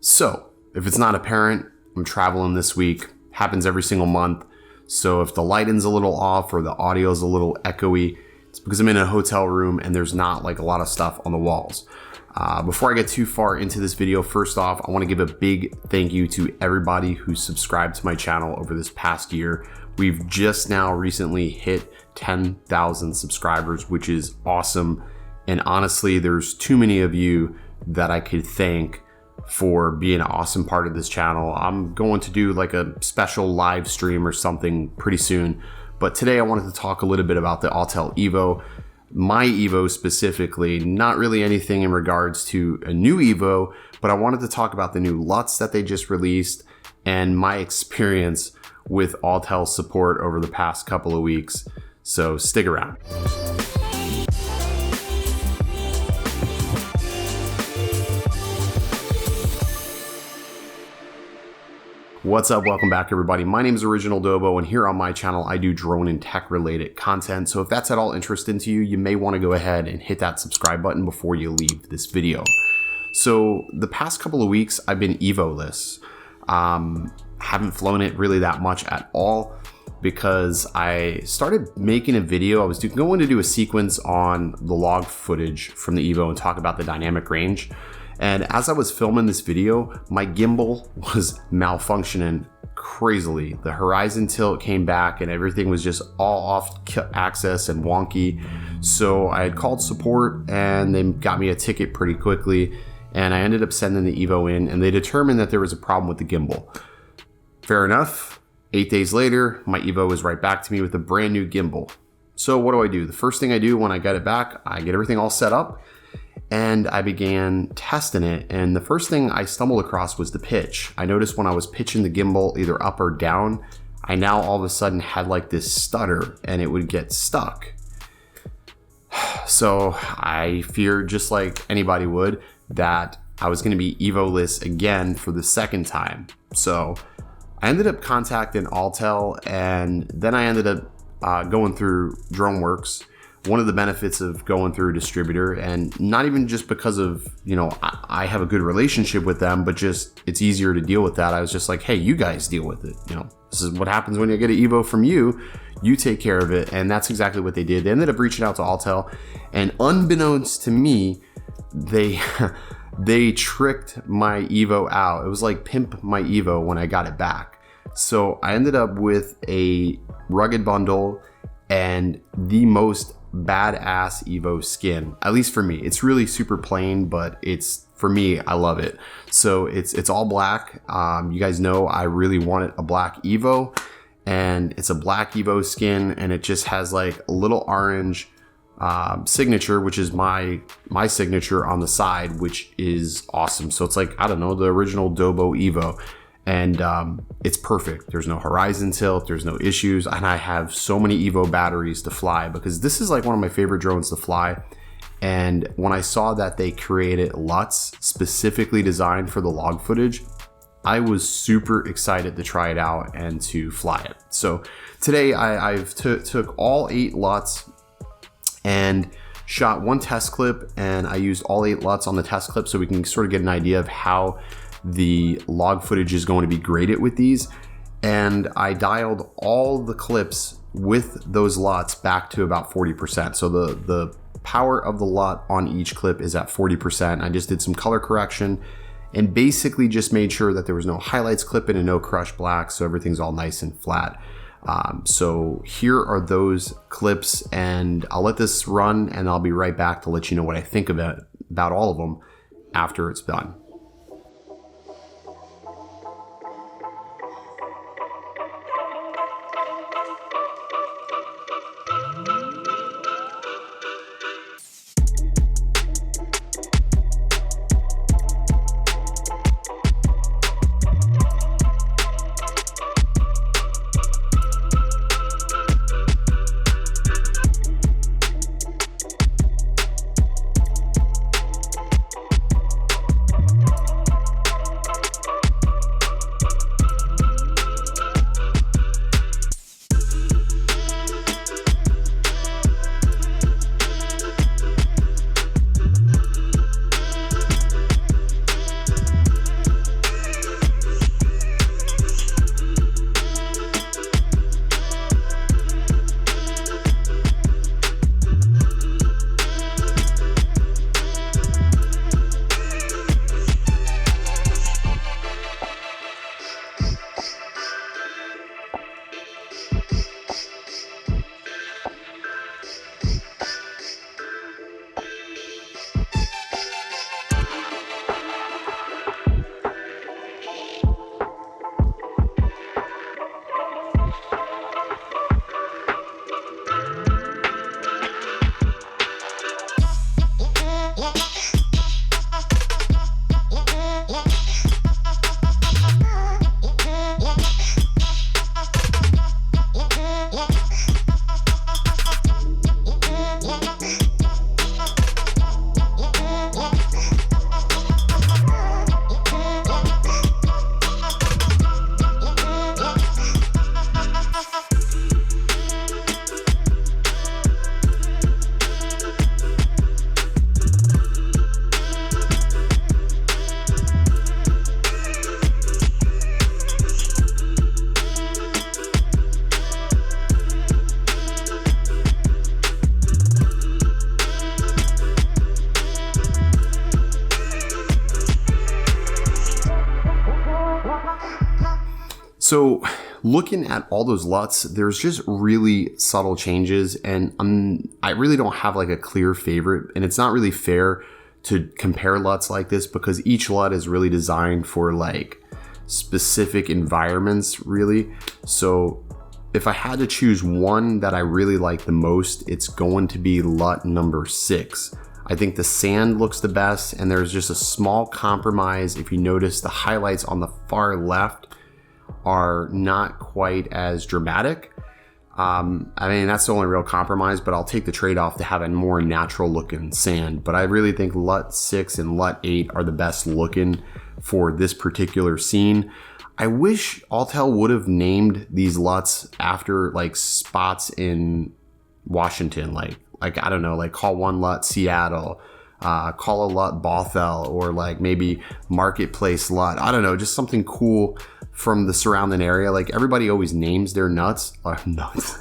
So, if it's not apparent, I'm traveling this week. Happens every single month. So if the lighting's a little off or the audio's a little echoey, it's because I'm in a hotel room and there's not like a lot of stuff on the walls. Before I get too far into this video, first off, I want to give a big thank you to everybody who's subscribed to my channel over this past year. We've just now recently hit 10,000 subscribers, which is awesome. And honestly, there's too many of you that I could thank for being an awesome part of this channel. I'm going to do like a special live stream or something pretty soon. But today I wanted to talk a little bit about the Autel EVO. My EVO specifically, not really anything in regards to a new EVO, but I wanted to talk about the new LUTs that they just released and my experience with Autel support over the past couple of weeks. So stick around. What's up? Welcome back, everybody. My name is Original Dobo, and here on my channel, I do drone and tech related content. So if that's at all interesting to you, you may want to go ahead and hit that subscribe button before you leave this video. So the past couple of weeks, I've been EVO-less. Haven't flown it really that much at all because I started making a video. I was going to do a sequence on the log footage from the EVO and talk about the dynamic range. And as I was filming this video, my gimbal was malfunctioning crazily. The horizon tilt came back and everything was just all off axis and wonky. So I had called support and they got me a ticket pretty quickly. And I ended up sending the EVO in and they determined that there was a problem with the gimbal. Fair enough. 8 days later, my EVO is right back to me with a brand new gimbal. So what do? The first thing I do when I get it back, I get everything all set up. And I began testing it, and the first thing I stumbled across was the pitch. I noticed when I was pitching the gimbal either up or down, I now all of a sudden had like this stutter and it would get stuck. So I feared, just like anybody would, that I was gonna be EVO-less again for the second time. So I ended up contacting Autel, and then I ended up going through DroneWorks. One of the benefits of going through a distributor, and not even just because of, you know, I have a good relationship with them, but just it's easier to deal with that. I was just like, hey, you guys deal with it. You know, this is what happens when you get an EVO from you. You take care of it. And that's exactly what they did. They ended up reaching out to Autel, and unbeknownst to me, they tricked my EVO out. It was like pimp my EVO when I got it back. So I ended up with a rugged bundle and the most badass EVO skin, at least for me. It's really super plain, but it's, for me, I love it. So it's all black. You guys know I really wanted a black EVO, and it's a black EVO skin, and it just has like a little orange signature, which is my signature on the side, which is awesome. So it's like, I don't know, the original Dobo EVO. And it's perfect. There's no horizon tilt, there's no issues, and I have so many EVO batteries to fly because this is like one of my favorite drones to fly. And when I saw that they created LUTs specifically designed for the log footage, I was super excited to try it out and to fly it. So today I've took all 8 LUTs and shot one test clip, and I used all 8 LUTs on the test clip so we can sort of get an idea of how the log footage is going to be graded with these. And I dialed all the clips with those LUTs back to about 40%. So the power of the LUT on each clip is at 40%. I just did some color correction and basically just made sure that there was no highlights clipping and no crushed black, so everything's all nice and flat. So here are those clips, and I'll let this run and I'll be right back to let you know what I think about all of them after it's done. So looking at all those LUTs, there's just really subtle changes, and I really don't have like a clear favorite, and it's not really fair to compare LUTs like this because each LUT is really designed for like specific environments really. So if I had to choose one that I really like the most, it's going to be LUT number 6. I think the sand looks the best, and there's just a small compromise. If you notice, the highlights on the far left are not quite as dramatic. I mean, that's the only real compromise, but I'll take the trade-off to have a more natural looking sand. But I really think LUT 6 and LUT 8 are the best looking for this particular scene. I wish Autel would have named these LUTs after like spots in Washington, like I don't know, like call one LUT Seattle, call a LUT Bothell, or like maybe Marketplace LUT. I don't know, just something cool from the surrounding area. Like everybody always names their nuts. Nuts.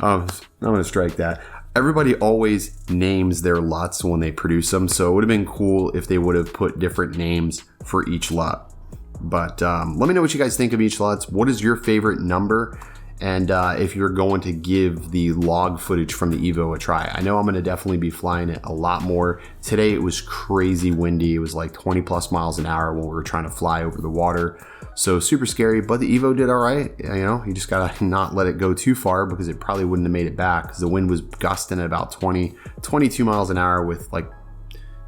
I'm gonna strike that. Everybody always names their LUTs when they produce them, so it would have been cool if they would have put different names for each LUT. But let me know what you guys think of each LUTs. What is your favorite number? And if you're going to give the log footage from the EVO a try. I know I'm gonna definitely be flying it a lot more. Today it was crazy windy. It was like 20 plus miles an hour when we were trying to fly over the water. So super scary, but the EVO did all right. You know, you just gotta not let it go too far because it probably wouldn't have made it back because the wind was gusting at about 22 miles an hour with like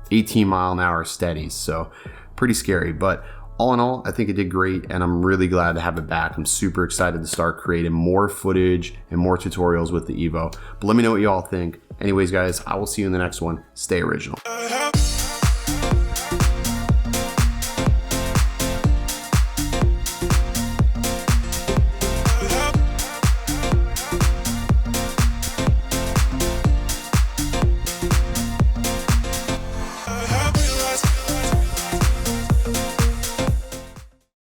18-mile-an-hour steadies. So pretty scary, but all in all, I think it did great, and I'm really glad to have it back. I'm super excited to start creating more footage and more tutorials with the EVO. But let me know what you all think. Anyways, guys, I will see you in the next one. Stay original.